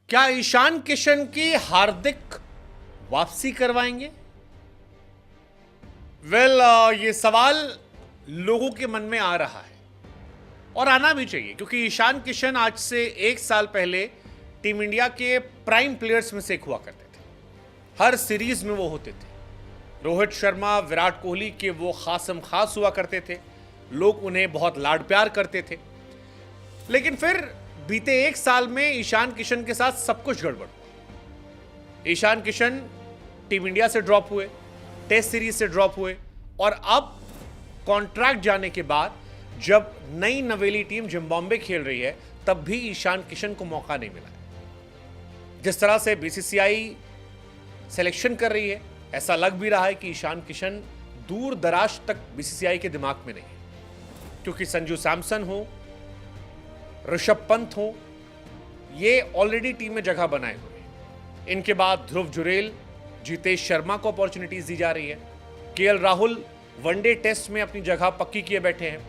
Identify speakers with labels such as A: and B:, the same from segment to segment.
A: क्या ईशान किशन की हार्दिक वापसी करवाएंगे? ये सवाल लोगों के मन में आ रहा है और आना भी चाहिए, क्योंकि ईशान किशन आज से 1 साल पहले टीम इंडिया के प्राइम प्लेयर्स में से एक हुआ करते थे। हर सीरीज में वो होते थे। रोहित शर्मा, विराट कोहली के वो खासम खास हुआ करते थे। लोग उन्हें बहुत लाड प्यार करते थे। लेकिन फिर बीते 1 साल में ईशान किशन के साथ सब कुछ गड़बड़ हुआ। ईशान किशन टीम इंडिया से ड्रॉप हुए, टेस्ट सीरीज से ड्रॉप हुए और अब कॉन्ट्रैक्ट जाने के बाद जब नई नवेली टीम जिम्बाब्वे खेल रही है, तब भी ईशान किशन को मौका नहीं मिला। जिस तरह से बीसीसीआई सिलेक्शन कर रही है, ऐसा लग भी रहा है कि ईशान किशन दूर दराज तक बीसीसीआई के दिमाग में नहीं है, क्योंकि संजू सैमसन हो, ऋषभ पंत हो, ये ऑलरेडी टीम में जगह बनाए हुए हैं। इनके बाद ध्रुव जुरेल, जितेश शर्मा को अपॉर्चुनिटीज दी जा रही है। केएल राहुल वनडे टेस्ट में अपनी जगह पक्की किए बैठे हैं।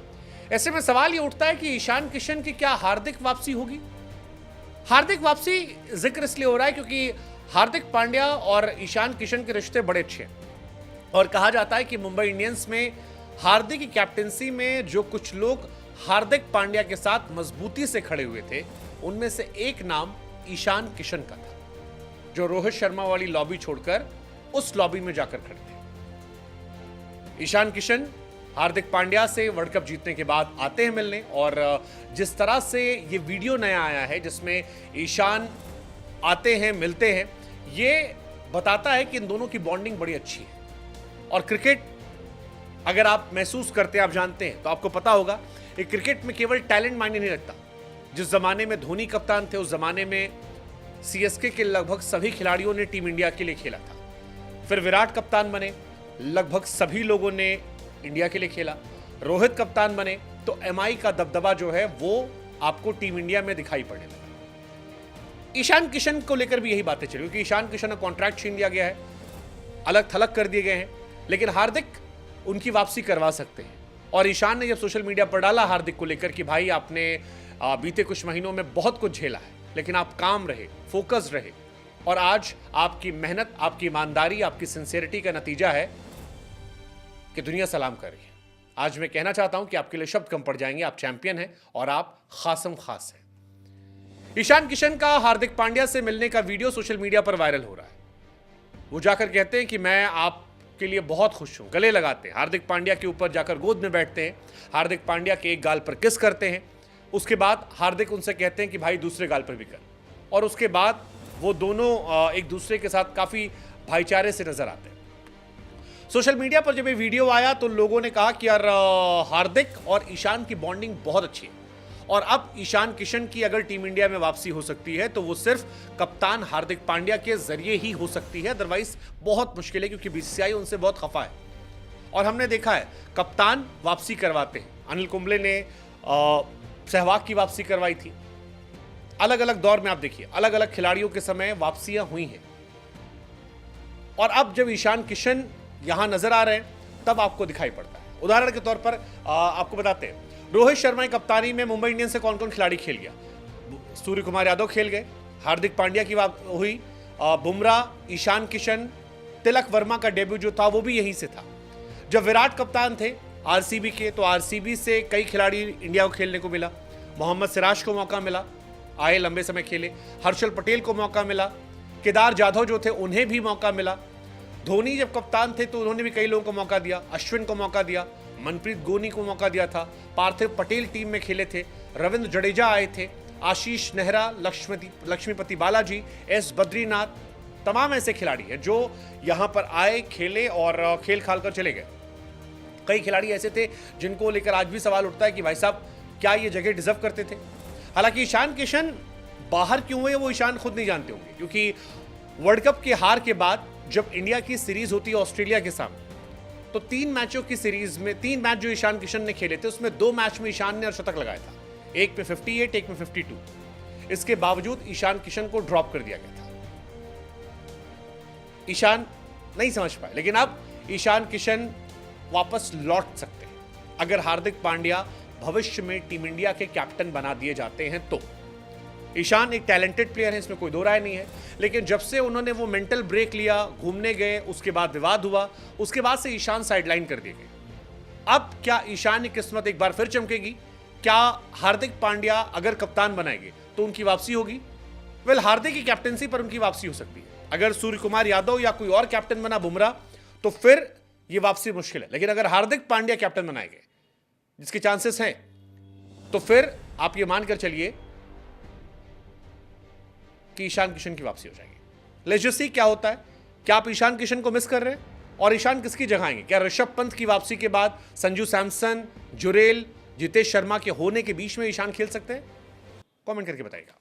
A: ऐसे में सवाल ये उठता है कि ईशान किशन की क्या हार्दिक वापसी होगी? हार्दिक वापसी जिक्र इसलिए हो रहा है क्योंकि हार्दिक पांड्या और ईशान किशन के रिश्ते बड़े अच्छे हैं और कहा जाता है कि मुंबई इंडियंस में हार्दिक की कैप्टेंसी में जो कुछ लोग हार्दिक पांड्या के साथ मजबूती से खड़े हुए थे, उनमें से एक नाम ईशान किशन का था, जो रोहित शर्मा वाली लॉबी छोड़कर उस लॉबी में जाकर खड़े थे। ईशान किशन हार्दिक पांड्या से वर्ल्ड कप जीतने के बाद आते हैं मिलने, और जिस तरह से ये वीडियो नया आया है जिसमें ईशान आते हैं, मिलते हैं, ये बताता है कि इन दोनों की बॉन्डिंग बड़ी अच्छी है। और क्रिकेट अगर आप महसूस करते हैं, आप जानते हैं, तो आपको पता होगा कि क्रिकेट में केवल टैलेंट मायने नहीं रखता। जिस जमाने में धोनी कप्तान थे, उस जमाने में सीएसके के लगभग सभी खिलाड़ियों ने टीम इंडिया के लिए खेला था। फिर विराट कप्तान बने, लगभग सभी लोगों ने इंडिया के लिए खेला। रोहित कप्तान बने तो एमआई का दबदबा जो है वो आपको टीम इंडिया में दिखाई पड़ने लगा। ईशान किशन को लेकर भी यही बातें चली, क्योंकि ईशान किशन का कॉन्ट्रैक्ट छीन लिया गया है, अलग थलग कर दिए गए हैं, लेकिन हार्दिक उनकी वापसी करवा सकते हैं। और ईशान ने जब सोशल मीडिया पर डाला हार्दिक को लेकर कि भाई आपने बीते कुछ महीनों में बहुत कुछ झेला है, लेकिन आप काम रहे, फोकस रहे, और आज आपकी मेहनत, आपकी ईमानदारी, आपकी सिंसियरिटी का नतीजा है कि दुनिया सलाम कर रही है। आज मैं कहना चाहता हूं कि आपके लिए शब्द कम पड़ जाएंगे। आप चैंपियन हैं और आप खासम खास हैं। ईशान किशन का हार्दिक पांड्या से मिलने का वीडियो सोशल मीडिया पर वायरल हो रहा है। वो जाकर कहते हैं कि मैं आपके लिए बहुत खुश हूं, गले लगाते हैं, हार्दिक पांड्या के ऊपर जाकर गोद में बैठते हैं, हार्दिक पांड्या के एक गाल पर किस करते हैं। उसके बाद हार्दिक उनसे कहते हैं कि भाई दूसरे गाल पर भी कर, और उसके बाद वो दोनों एक दूसरे के साथ काफी भाईचारे से नजर आते हैं। सोशल मीडिया पर जब ये वीडियो आया तो लोगों ने कहा कि यार हार्दिक और ईशान की बॉन्डिंग बहुत अच्छी है, और अब ईशान किशन की अगर टीम इंडिया में वापसी हो सकती है तो वो सिर्फ कप्तान हार्दिक पांड्या के जरिए ही हो सकती है, अदरवाइज बहुत मुश्किल है, क्योंकि बीसीसीआई उनसे बहुत खफा है। और हमने देखा है कप्तान वापसी करवाते हैं। अनिल कुंबले ने सहवाग की वापसी करवाई थी। अलग अलग दौर में आप देखिए, अलग अलग खिलाड़ियों के समय वापसियां हुई हैं, और अब जब ईशान किशन यहां नजर आ रहे हैं तब आपको दिखाई पड़ता है। उदाहरण के तौर पर आपको बताते हैं, रोहित शर्मा की कप्तानी में मुंबई इंडियंस से कौन कौन खिलाड़ी खेल गया। सूर्य कुमार यादव खेल गए, हार्दिक पांड्या की हुई, बुमराह, ईशान किशन, तिलक वर्मा का डेब्यू जो था वो भी यहीं से था। जब विराट कप्तान थे आरसीबी के, तो आरसीबी से कई खिलाड़ी इंडिया को खेलने को मिला। मोहम्मद सिराज को मौका मिला, आए लंबे समय खेले। हर्षल पटेल को मौका मिला, केदार जाधव जो थे उन्हें भी मौका मिला। धोनी जब कप्तान थे तो उन्होंने भी कई लोगों को मौका दिया, अश्विन को मौका दिया, मनप्रीत गोनी को मौका दिया था, पार्थिव पटेल टीम में खेले थे, रविंद्र जडेजा आए थे, आशीष नेहरा, लक्ष्मीपति बालाजी, एस बद्रीनाथ, तमाम ऐसे खिलाड़ी हैं जो यहां पर आए, खेले और खेल खाल कर चले गए। कई खिलाड़ी ऐसे थे जिनको लेकर आज भी सवाल उठता है कि भाई साहब क्या ये जगह डिजर्व करते थे। हालांकि ईशान किशन बाहर क्यों हुए वो ईशान खुद नहीं जानते होंगे, क्योंकि वर्ल्ड कप की हार के बाद जब इंडिया की सीरीज होती है ऑस्ट्रेलिया के सामने, तो 3 मैचों की सीरीज में 3 मैच जो ईशान किशन ने खेले थे, उसमें 2 मैच में ईशान ने अर्धशतक लगाया था, एक पे 58, एक में 52। इसके बावजूद ईशान किशन को ड्रॉप कर दिया गया था। ईशान नहीं समझ पाए, लेकिन अब ईशान किशन वापस लौट सकते हैं अगर हार्दिक पांड्या भविष्य में टीम इंडिया के कैप्टन बना दिए जाते हैं तो। ईशान एक टैलेंटेड प्लेयर है, इसमें कोई दो राय नहीं है, लेकिन जब से उन्होंने वो मेंटल ब्रेक लिया, घूमने गए, उसके बाद विवाद हुआ, उसके बाद से ईशान साइडलाइन कर दिए गए। अब क्या ईशान की किस्मत एक बार फिर चमकेगी? क्या हार्दिक पांड्या अगर कप्तान बनाएंगे तो उनकी वापसी होगी? वेल, हार्दिक की कैप्टनसी पर उनकी वापसी हो सकती है। अगर सूर्य कुमार यादव या कोई और कैप्टन बना, बुमराह, तो फिर यह वापसी मुश्किल है। लेकिन अगर हार्दिक पांड्या कैप्टन बनाए गए, जिसके चांसेस हैं, तो फिर आप ये मानकर चलिए कि ईशान किशन की वापसी हो जाएगी। लेट्स जस्ट सी क्या होता है। क्या आप ईशान किशन को मिस कर रहे हैं? और ईशान किसकी जगह आएंगे? क्या ऋषभ पंत की वापसी के बाद संजू सैमसन, जुरेल, जितेश शर्मा के होने के बीच में ईशान खेल सकते हैं? कमेंट करके बताइएगा।